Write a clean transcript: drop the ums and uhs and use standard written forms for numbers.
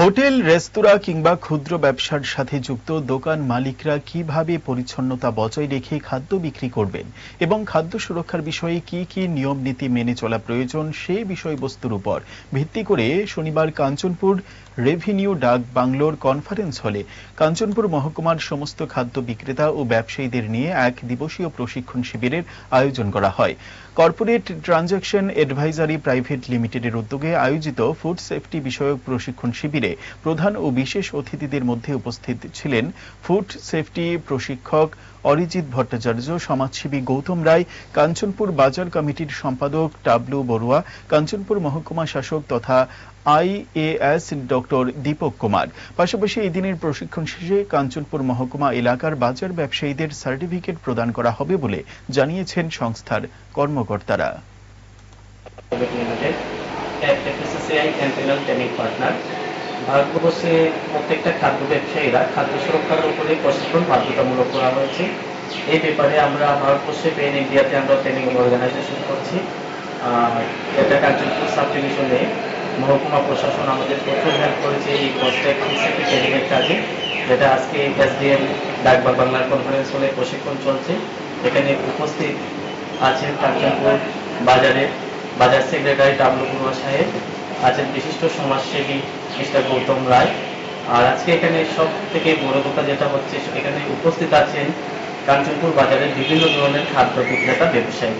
Hotel, রেস্তোরাঁ কিংবা ক্ষুদ্র ব্যবসার সাথে যুক্ত দোকান মালিকরা কিভাবে পরিচ্ছন্নতা বজায় রেখে খাদ্য বিক্রি করবেন এবং খাদ্য সুরক্ষার বিষয়ে কি কি নিয়ম নীতি মেনে চলা প্রয়োজন সেই বিষয়বস্তুর উপর ভিত্তি করে শনিবার কাঞ্চনপুর রেভিনিউ ডাক বাংলোর কনফারেন্স হলে কাঞ্চনপুর মহকুমার সমস্ত খাদ্য বিক্রেতা ও ব্যবসায়ীদের নিয়ে এক দিবসীয় প্রশিক্ষণ শিবিরের আয়োজন করা হয়। কর্পোরেট ট্রানজাকশন অ্যাডভাইজারি প্রাইভেট লিমিটেডের উদ্যোগে আয়োজিত ফুড সেফটি বিষয়ক প্রশিক্ষণ শিবিরে প্রধান ও বিশেষ অতিথিদের মধ্যে উপস্থিত ছিলেন ফুড সেফটি প্রশিক্ষক অরিজিৎ ভট্টাচার্য, সমাজসেবী গৌতম রায়, কাঞ্চনপুর বাজার কমিটির সম্পাদক টাবলু বড়ুয়া, কাঞ্চনপুর মহকুমা শাসক তথা IAS ডক্টর দীপক কুমার। পাশাপাশি এই দিনের প্রশিক্ষণ শেষে কাঞ্চনপুর মহকুমা এলাকার বাজার ব্যবসায়ীদের সার্টিফিকেট প্রদান করা হবে বলে জানিয়েছেন সংস্থার কর্মকর্তারা। ভারতবর্ষে প্রত্যেকটা খাদ্য ব্যবসায়ীরা খাদ্য সুরক্ষার উপরে প্রশিক্ষণ বাধ্যতামূলক করা হয়েছে। এই ব্যাপারে আমরা ভারতবর্ষে পেন ইন্ডিয়াতে আমরা ট্রেনিং অর্গানাইজেশন করছি। এটা কাঞ্চনপুর সাব ডিভিশনে মহকুমা প্রশাসন আমাদের প্রচুর হেল্প করেছে এই ট্রেনিং এর কাজে, যেটা আজকে SDM ডাকবাগ বাংলার কনফারেন্স হলে প্রশিক্ষণ চলছে। এখানে উপস্থিত আছেন কাঞ্চনপুর বাজার সেক্রেটারি টাবলু বড়ুয়া সাহেব, আছেন বিশিষ্ট সমাজসেবী মিস্টার গৌতম রায়। আর আজকে এখানে সব থেকে বড় কথা যেটা হচ্ছে, এখানে উপস্থিত আছেন কাঞ্চনপুর বাজারের বিভিন্ন ধরনের খাদ্য বিক্রেতা ব্যবসায়ী।